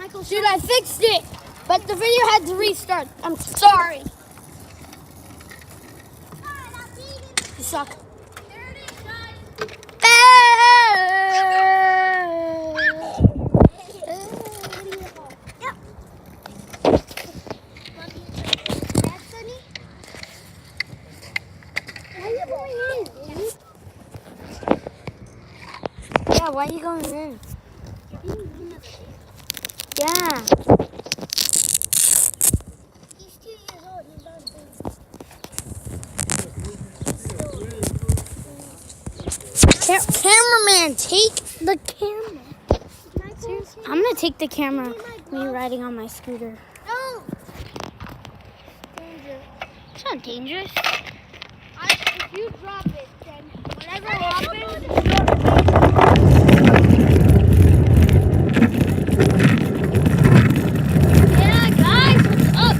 Michael, Dude, I fixed it, but the video had to restart. I'm sorry. You suck. there it is, guys. Yep. Why are you going in? Yeah, why are you going in? Yeah. He's 2 years old. He's not big. Cameraman, take the camera. Seriously? I'm gonna take the camera. Me riding on my scooter. No. Danger. It's not dangerous. If you drop it, then whatever happens. Yeah, guys, what's up?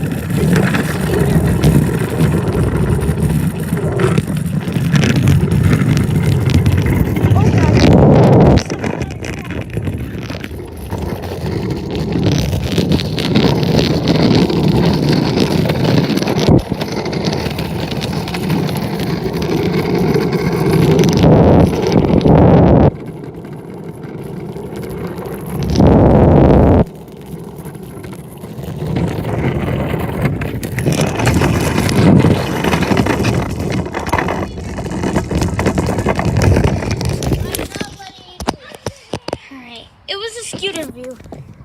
Alright, it was a scooter view.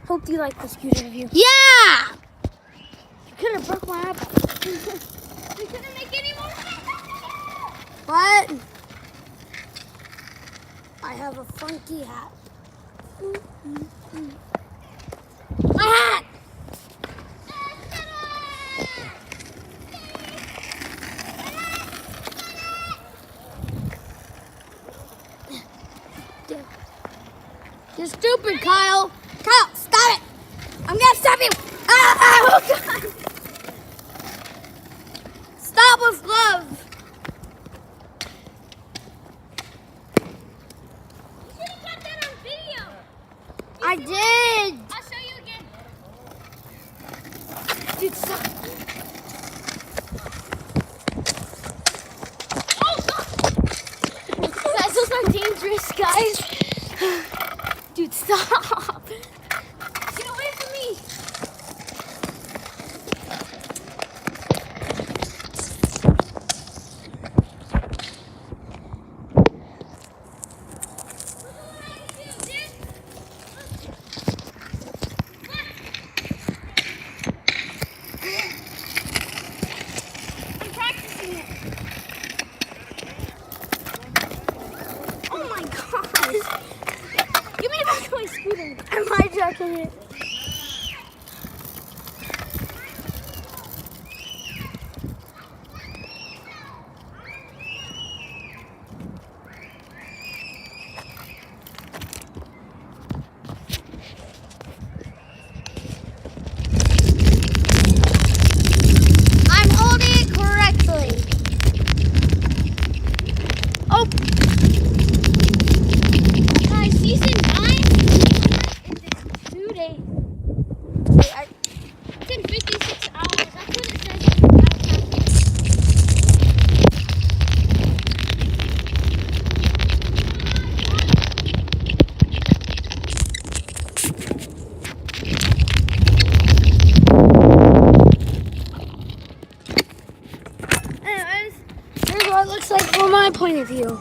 Hope you like the scooter view. Yeah! You could have broke my apple. We couldn't make any more. What? I have a funky hat. My hat! You're stupid, Kyle. Kyle, stop it! I'm gonna stop you! Ah, oh God! Stop with love! You should have got that on video. I did! I'll show you again. Dude, stop. Guys, those are dangerous, guys. Dude, stop. Get away from me. I'm practicing it. Oh my gosh. Give me back my scooter. I'm hijacking it. I'm holding it correctly. Oh. Guys, season 9 is due date. It's in 56 hours. That's what it says. In the Anyways, here's what it looks like from my point of view.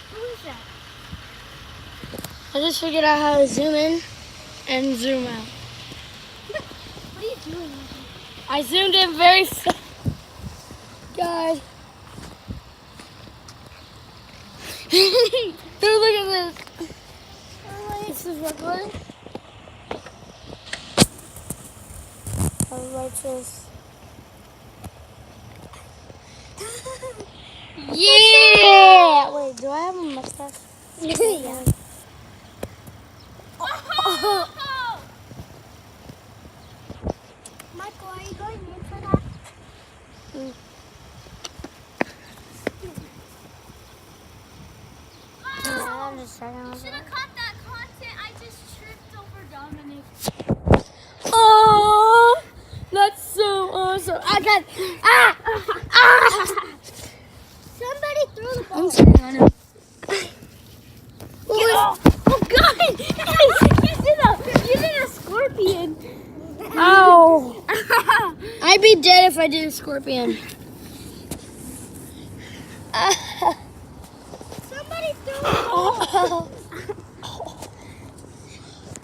Who is that? I just figured out how to zoom in and zoom out. What are you doing? I zoomed in very fast. Guys. Dude, look at this. It's the is regular. Righteous. Yeah! Wait, do I have a mustache? Yeah. Oh! Michael, are you going in for that? Yeah, I'm just checking You out should have caught that content. I just tripped over Dominic. Oh, that's so awesome. I got Somebody threw the ball. I'm sitting on it. Oh, God! You did a scorpion. Ow. I'd be dead if I did a scorpion. Somebody threw the ball.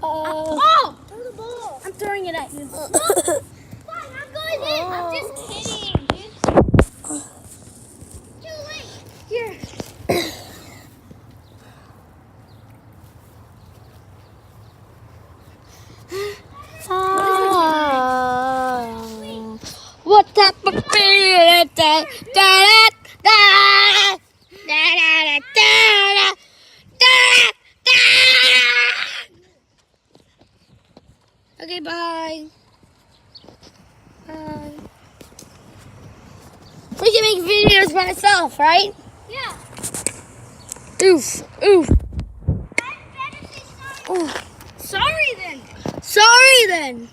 Oh. Throw the ball. I'm throwing it at you. Fine, I'm going in. I'm just kidding, dude. Too late. Here. What type of feeling that da da da da da da da da. Okay, bye. Bye. We can make videos by ourselves, right? Yeah. Oof, oof. I better say sorry. Oof. Sorry then. Sorry then.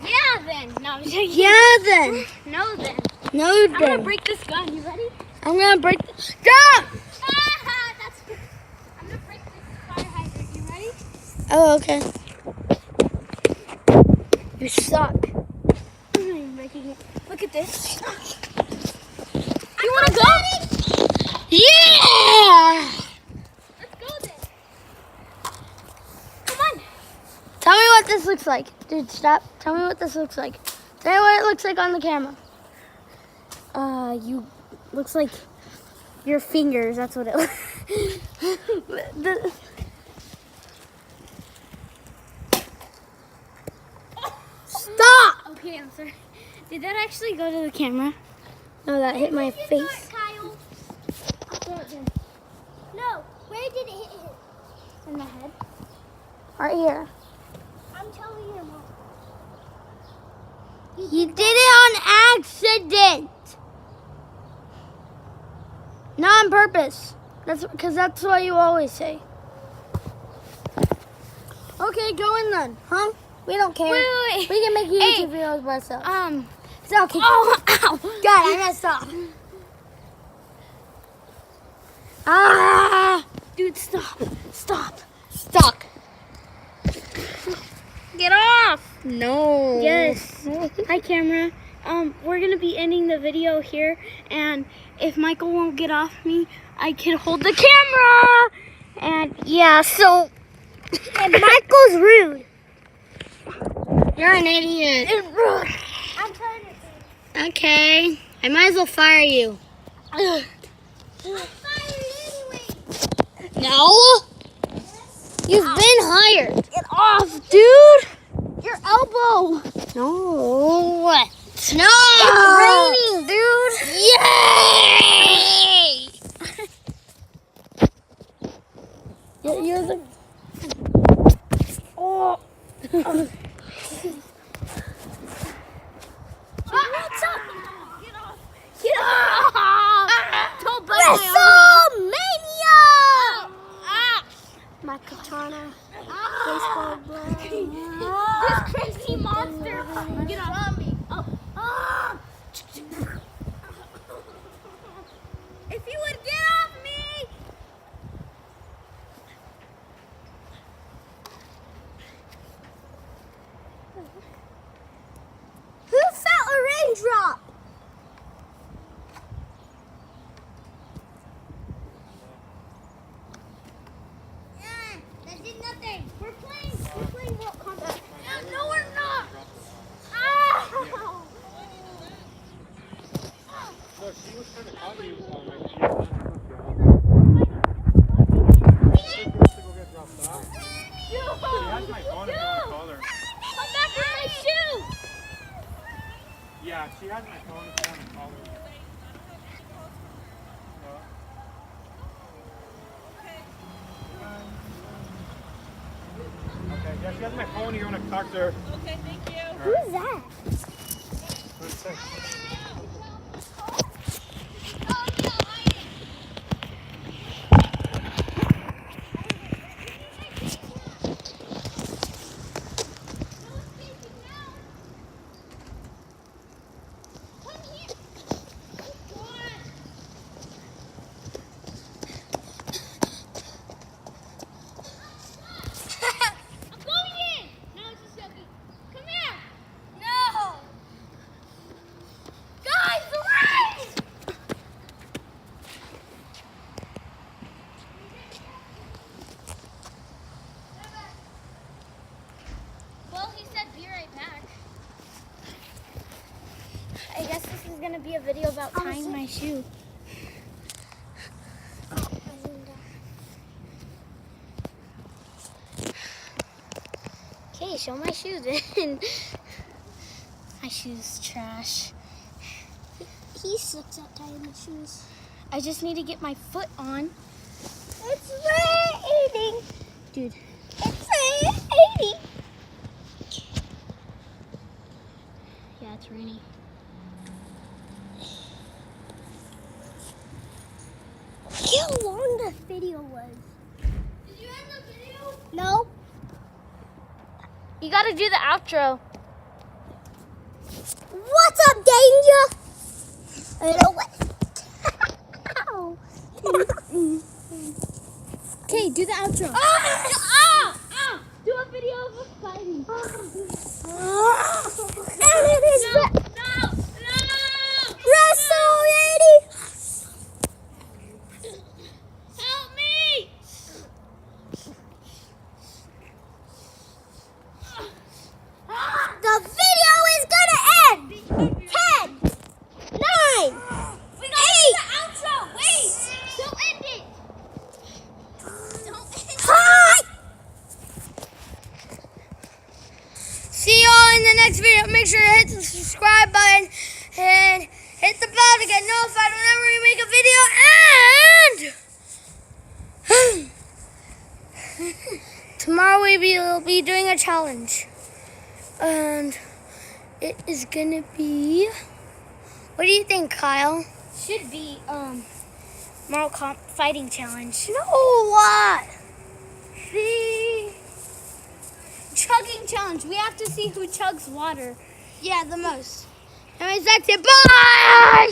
Yeah then. No, I'm joking. Yeah then. No then. No I'm gonna then. break this gun. You ready? I'm gonna break. Stop! That's good. I'm gonna break this fire hydrant. You ready? Oh, okay. You suck. I'm breaking it. Look at this. You wanna go? Yeah! Let's go then. Come on. Tell me what this looks like. Dude, stop. Tell me what this looks like. Tell me what it looks like on the camera. Looks like your fingers. That's what it looks. Stop! Okay, I'm sorry. Did that actually go to the camera? No, that hit my face. Kyle. I'll throw it then. No. Where did it hit him? In the head. Right here. I'm telling your mom. You did it on accident. Not on purpose. That's what you always say. Okay, go in then, huh? We don't care. Wait. We can make Hey. YouTube videos by ourselves. So, okay. Oh, ow. God, I messed up. Ah! Dude, stop. Stop. Stuck. Get off. No. Yes. Hi, camera. We're gonna be ending the video here, and if Michael won't get off me, I can hold the camera. And yeah, so. And Michael's rude. You're an idiot. I'm trying to. Okay. I might as well fire you. I'm fired anyway. No. You've been hired. Get off, dude. Your elbow. No. What? No. It's raining, dude. Yay! You're the. Oh. What's up? Get off. Get off. Don't bite my WrestleMania! My katana. Baseball glove. This crazy monster. Get off me. Oh. If you would get off me. Who felt a raindrop? That did nothing. We're playing Mortal Kombat. No, we're not. Ow! has my phone if you want to call her. Come back with my shoe! Yeah, she has my phone if you want to call her. Okay, yeah, she has my phone if you want to talk to her. Okay, thank you. Who's that? Who's that? I guess this is gonna be a video about tying my shoe. Okay, show my shoes then. My shoes trash. He sucks at tying the shoes. I just need to get my foot on. It's raining. Dude. It's raining. Yeah, it's raining. Look how long the video was. Did you end the video? No. You gotta do the outro. What's up, Danger? I don't know what. Ow. Okay, do the outro. Do a video of us fighting. And it is Wrestle Lady. Help me! The video is gonna end. 10, 9, 8. The outro. Wait. Don't end it. Hi. See y'all in the next video. Make sure to hit the subscribe button and hit the bell to get notified whenever we make a video. And tomorrow we will be doing a challenge. And it is gonna be, what do you think, Kyle? Should be Mortal Kombat fighting challenge. No, what? The chugging challenge. We have to see who chugs water. Yeah, the most. Anyways, that's it. Bye!